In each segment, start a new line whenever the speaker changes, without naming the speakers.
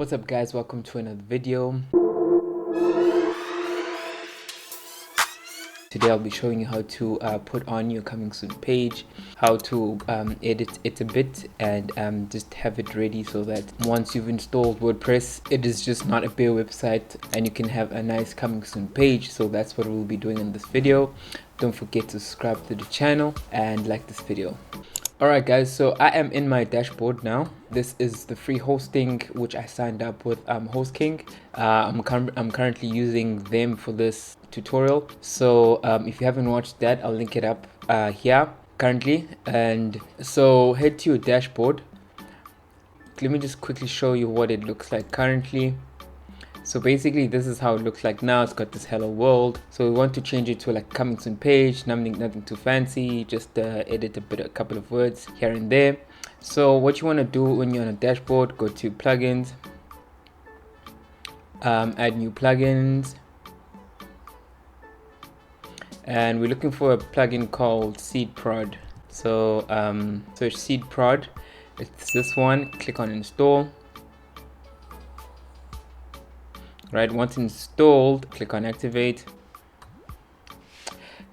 What's up guys, welcome to another video. Today I'll be showing you how to put on your coming soon page, how to edit it a bit and just have it ready so that once you've installed WordPress, it is just not a bare website and you can have a nice coming soon page. So that's what we'll be doing in this video. Don't forget to subscribe to the channel and like this video. Alright guys, so I am in my dashboard now. This is the free hosting which I signed up with HostKing. I'm currently using them for this tutorial. So if you haven't watched that, I'll link it up here currently. And so head to your dashboard. Let me just quickly show you what it looks like currently. So basically this is how it looks like now. It's got this hello world. So we want to change it to like coming soon page, nothing too fancy, just edit a couple of words here and there. So what you want to do when you're on a dashboard, go to plugins, add new plugins, and we're looking for a plugin called SeedProd. So search SeedProd, it's this one, click on install. Right, once installed, click on activate.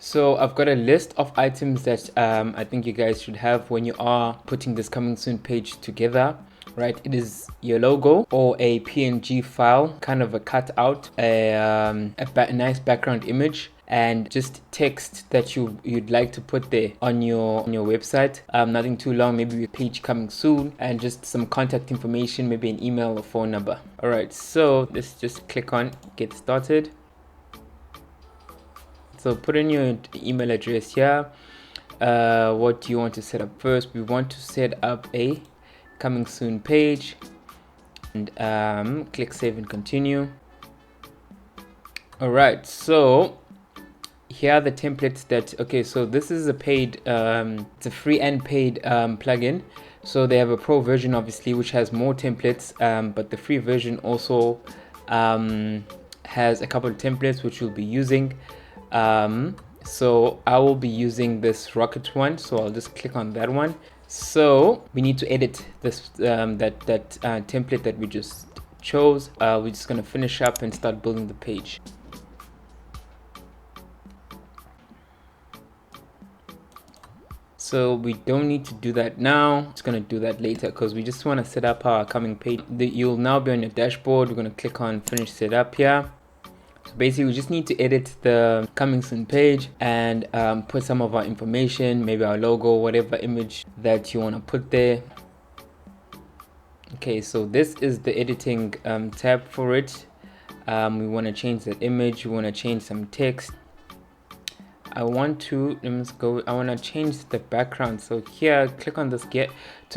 So I've got a list of items that I think you guys should have when you are putting this coming soon page together. Right, it is your logo or a PNG file, kind of a cutout, a nice background image, and just text that you'd like to put there on your website. Nothing too long, maybe your page coming soon, and just some contact information, maybe an email or phone number. All right, so let's just click on get started. So put in your email address here. What do you want to set up first? We want to set up a coming soon page, and click save and continue. All right, so here are the templates that, okay, so this is a paid, it's a free and paid plugin. So they have a pro version obviously, which has more templates, but the free version also has a couple of templates which we'll be using. So I will be using this rocket one, so I'll just click on that one. So we need to edit this that template that we just chose. We're just going to finish up and start building the page. So we don't need to do that now. It's going to do that later because we just want to set up our coming page. You'll now be on your dashboard. We're going to click on finish setup here. So basically we just need to edit the coming soon page and put some of our information, maybe our logo, whatever image that you want to put there. Okay, so this is the editing tab for it. We want to change that image. We want to change some text. I want to change the background. So here, click on this gear.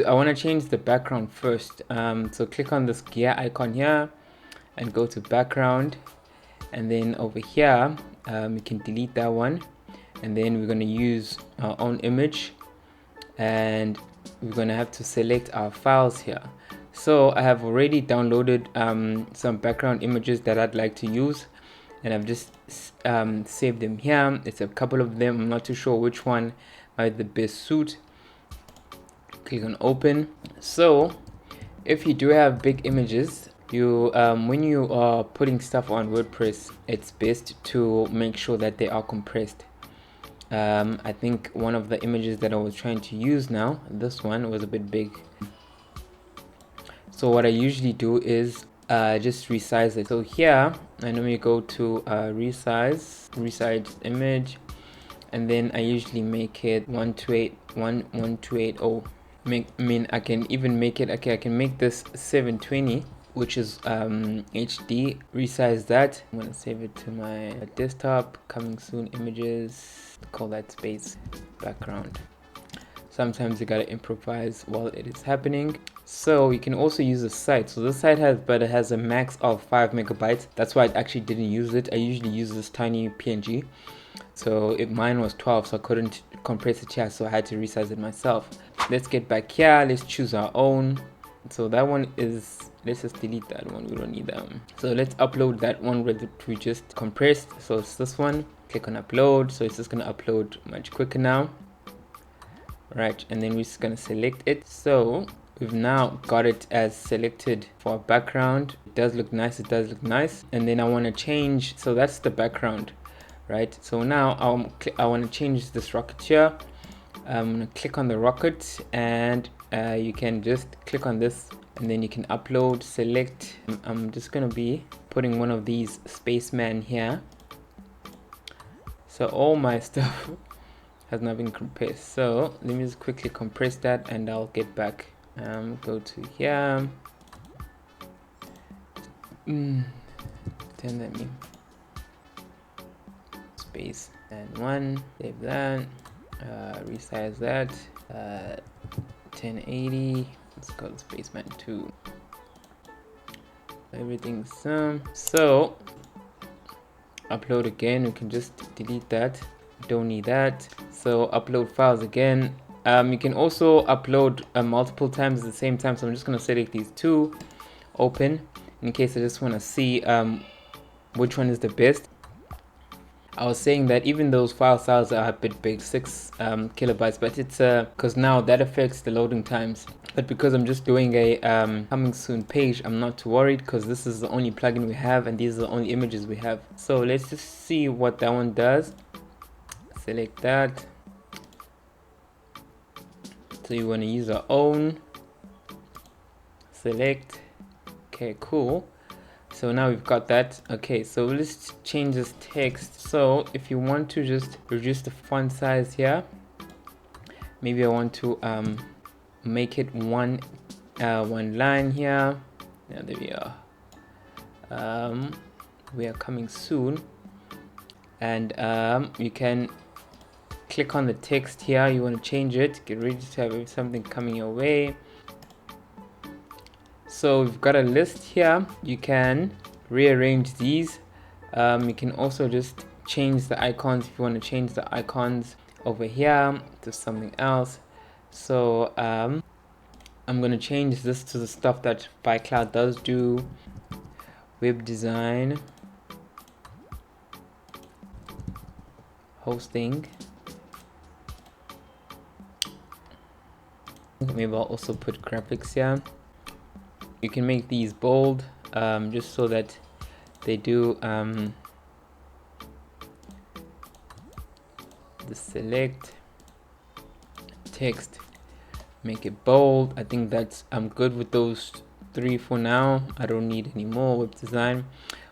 I want to change the background first. So click on this gear icon here and go to background. And then over here, you can delete that one. And then we're going to use our own image. And we're going to have to select our files here. So I have already downloaded some background images that I'd like to use. And I've just saved them here. It's a couple of them. I'm not too sure which one might the best suit. Click on open. So if you do have big images, when you are putting stuff on WordPress, it's best to make sure that they are compressed. I think one of the images that I was trying to use now, this one was a bit big. So what I usually do is just resize it. So here, and then we go to resize image, and then I usually make it 1280. I can even make it, okay, I can make this 720, which is HD. Resize that. I'm gonna save it to my desktop. Coming soon images, call that space background. Sometimes you gotta improvise while it is happening. So you can also use the site. So this site has a max of 5 megabytes. That's why I actually didn't use it. I usually use this tiny PNG. So mine was 12, so I couldn't compress it here, so I had to resize it myself. Let's get back here. Let's choose our own. So that one is, let's just delete that one. We don't need that one. So let's upload that one that we just compressed. So it's this one. Click on upload. So it's just gonna upload much quicker now. Right, and then we're just gonna select it. So we've now got it as selected for a background. It does look nice, it does look nice. And then I want to change, so that's the background, right? So now I want to change this rocket here. I'm gonna click on the rocket, and you can just click on this, and then you can upload, select. I'm just gonna be putting one of these spaceman here. So all my stuff has not been compressed. So let me just quickly compress that, and I'll get back. Go to here. Turn that me. Space and 1. Save that. Resize that. 1080. Let's go to spaceman 2. Everything's so upload again. We can just delete that. Don't need that. So upload files again. You can also upload multiple times at the same time. So I'm just going to select these two, open, in case I just want to see which one is the best. I was saying that even those file sizes are a bit big, 6 kilobytes, but it's because now that affects the loading times. But because I'm just doing a coming soon page, I'm not too worried, because this is the only plugin we have and these are the only images we have. So let's just see what that one does. Select that. So you want to use our own. Select. Okay, cool. So now we've got that. Okay, so let's change this text. So if you want to just reduce the font size here, maybe I want to make it one line here. Yeah, there we are. We are coming soon, and you can click on the text here. You want to change it, get ready to have something coming your way. So we've got a list here. You can rearrange these. You can also just change the icons if you want to change the icons over here to something else. So I'm going to change this to the stuff that BuyCloud does do. Web design, hosting. Maybe I'll also put graphics here. You can make these bold, just so that they do the select text, make it bold. I think that's I'm good with those 3 for now. I don't need any more web design.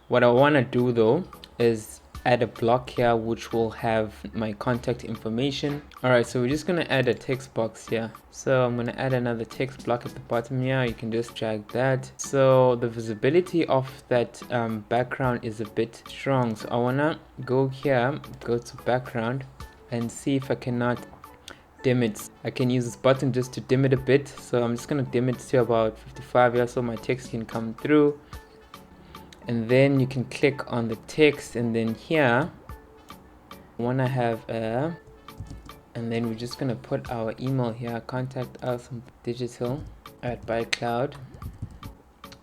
What I want to do though is add a block here which will have my contact information. All right, so we're just going to add a text box here. So I'm going to add another text block at the bottom here. You can just drag that. So the visibility of that background is a bit strong, so I want to go here, go to background, and see if I cannot dim it. I can use this button just to dim it a bit. So I'm just going to dim it to about 55 here so my text can come through. And then you can click on the text, and then here I want to have a, and then we're just going to put our email here, contact us digital at BuyCloud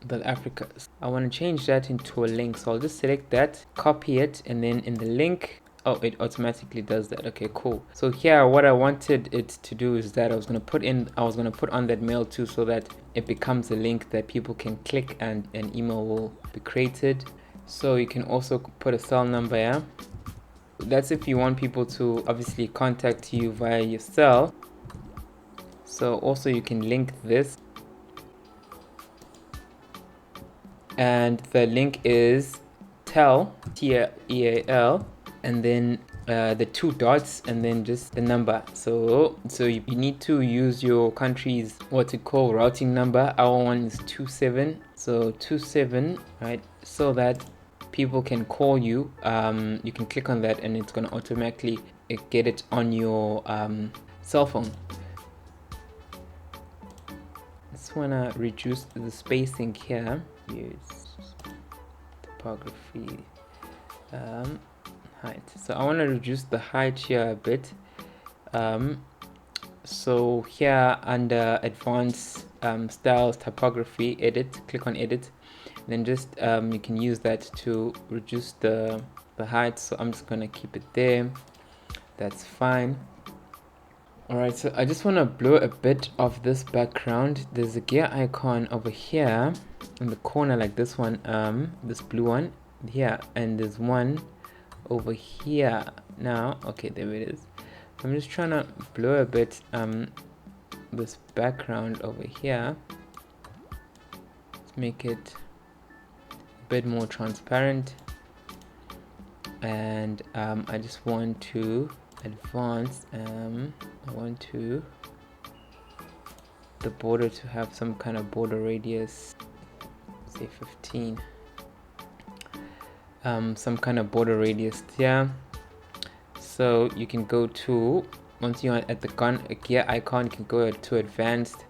Africa. I want to change that into a link, so I'll just select that, copy it, and then in the link, oh, it automatically does that. Okay, cool. So here what I wanted it to do is that I was going to put on that mail too, so that it becomes a link that people can click and an email will be created. So you can also put a cell number here. That's if you want people to obviously contact you via your cell. So also you can link this, and the link is TEAL, T-E-A-L, and then the 2 dots, and then just the number. So you need to use your country's routing number. Our one is 27, so 27, right? So that people can call you. You can click on that, and it's going to automatically get it on your cell phone. Just want to reduce the spacing here. Use typography. Height. So I want to reduce the height here a bit. So here under advanced styles, typography, edit, click on edit, and then just you can use that to reduce the height. So I'm just gonna keep it there. That's fine. Alright, so I just want to blur a bit of this background. There's a gear icon over here in the corner, like this one, this blue one here, and there's one over here now. Okay, there it is. I'm just trying to blur a bit this background over here. Let's make it a bit more transparent, and I just want to advance. I want to the border to have some kind of border radius, say 15. Some kind of border radius here. So you can go to, once you're at the gear icon, you can go to advanced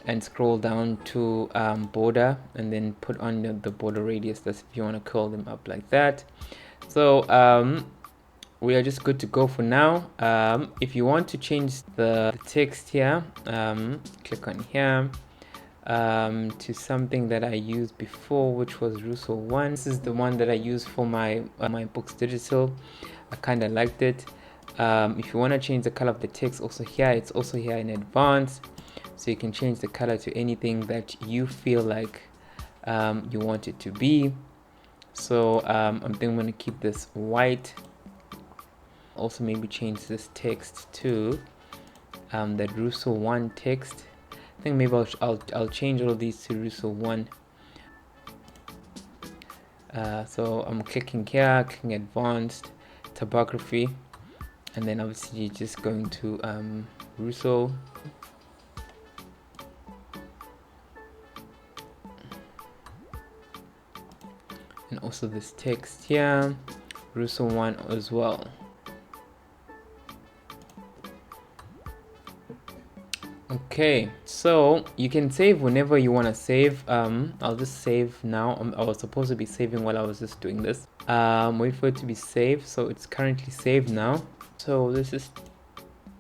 and scroll down to border, and then put on the border radius. That's if you want to curl them up like that. So we are just good to go for now. If you want to change the text here, click on here to something that I used before, which was Russo 1. This is the one that I use for my MpuksDigital. I kind of liked it. If you want to change the color of the text, also here, it's also here in advanced, so you can change the color to anything that you feel like you want it to be. So I'm going to keep this white. Also maybe change this text to that Russo 1 text. I think maybe I'll change all of these to Russo 1. So I'm clicking here, clicking advanced, typography, and then obviously you're just going to Russo. And also this text here, Russo 1 as well. Okay, so you can save whenever you want to save. I'll just save now. I was supposed to be saving while I was just doing this. Wait for it to be saved. So it's currently saved now. So let's just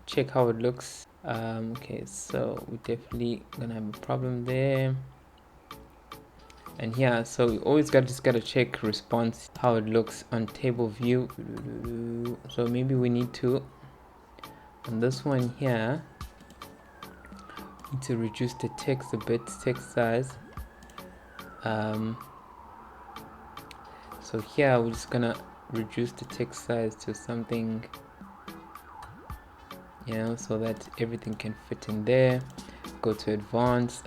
check how it looks. Okay, so we're definitely gonna have a problem there. And yeah, so we always just gotta check response, how it looks on table view. So maybe we need to, on this one here, to reduce the text a bit, text size. So here we're just gonna reduce the text size to something, you know, so that everything can fit in there. Go to advanced,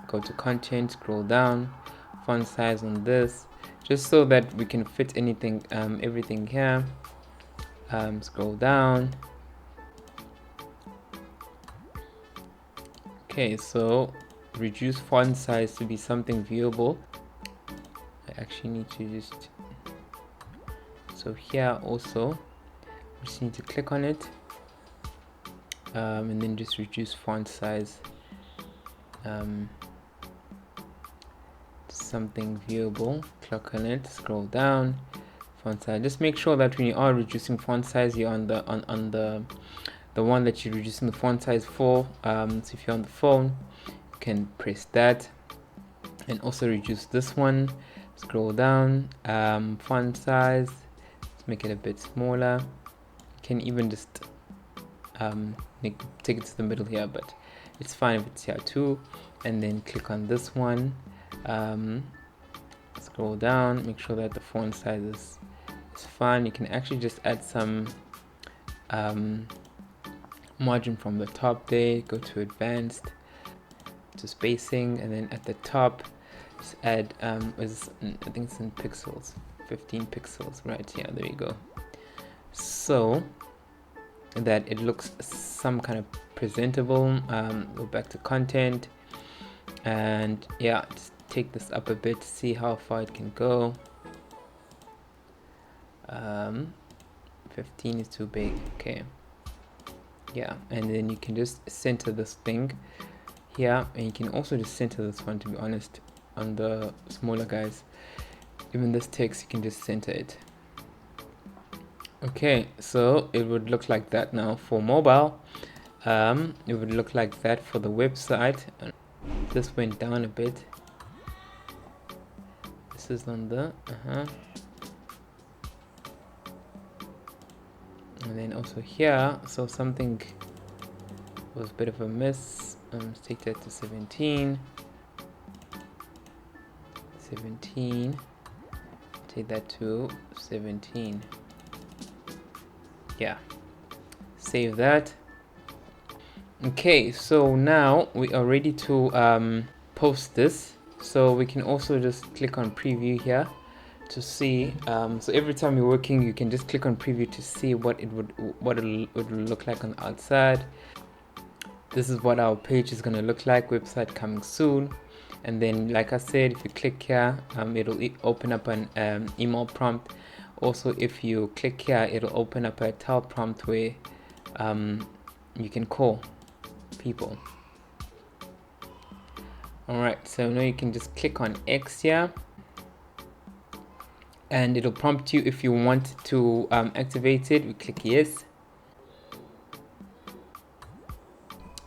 go to content, scroll down, font size on this, just so that we can fit anything, everything here. Scroll down. Okay, so reduce font size to be something viewable. I actually need to just, so here also we just need to click on it, and then just reduce font size to something viewable. Click on it, scroll down, font size. Just make sure that when you are reducing font size, you're on the one that you're reducing the font size for. So if you're on the phone, you can press that, and also reduce this one. Scroll down, font size, let's make it a bit smaller. You can even just take it to the middle here, but it's fine if it's here too. And then click on this one, scroll down, make sure that the font size is fine. You can actually just add some margin from the top there. Go to advanced, to spacing, and then at the top just add I think it's in pixels, 15 pixels right here. There you go, so that it looks some kind of presentable. Go back to content, and yeah, just take this up a bit to see how far it can go. 15 is too big. Okay, yeah, and then you can just center this thing here, and you can also just center this one, to be honest, on the smaller guys. Even this text, you can just center it. Okay, so it would look like that now for mobile. It would look like that for the website. This went down a bit. This is on the and then also here, so something was a bit of a miss. Let's take that to 17. Take that to 17. Yeah, save that. Okay, so now we are ready to post this. So we can also just click on preview here to see. So every time you're working, you can just click on preview to see what it would look like on the outside. This is what our page is going to look like. Website coming soon. And then, like I said, if you click here, it'll open up an email prompt. Also, if you click here, it'll open up a tel prompt where you can call people. Alright, so now you can just click on X here, and it'll prompt you if you want to activate it. We click yes,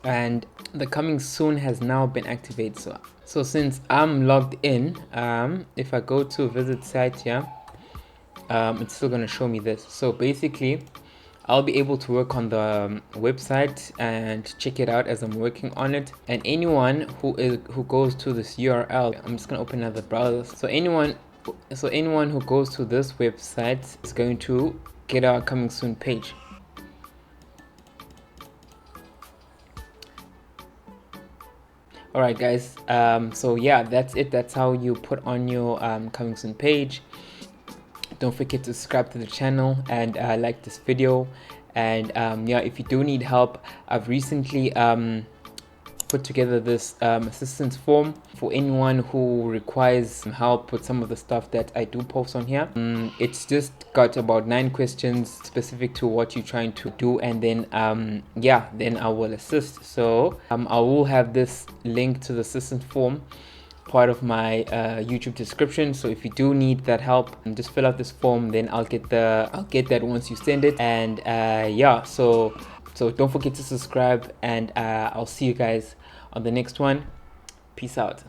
and the coming soon has now been activated. So since I'm logged in, if I go to visit site here, it's still going to show me this. So basically, I'll be able to work on the website and check it out as I'm working on it. And anyone who goes to this URL, I'm just going to open another browser. So anyone who goes to this website is going to get our coming soon page. Alright guys, so yeah, that's it. That's how you put on your coming soon page. Don't forget to subscribe to the channel and like this video. And yeah, if you do need help, I've recently put together this assistance form for anyone who requires help with some of the stuff that I do post on here. It's just got about 9 questions specific to what you're trying to do, and then yeah, then I will assist. So I will have this link to the assistance form part of my YouTube description. So if you do need that help, just fill out this form, then I'll get that once you send it. And yeah, so don't forget to subscribe, and I'll see you guys on the next one. Peace out.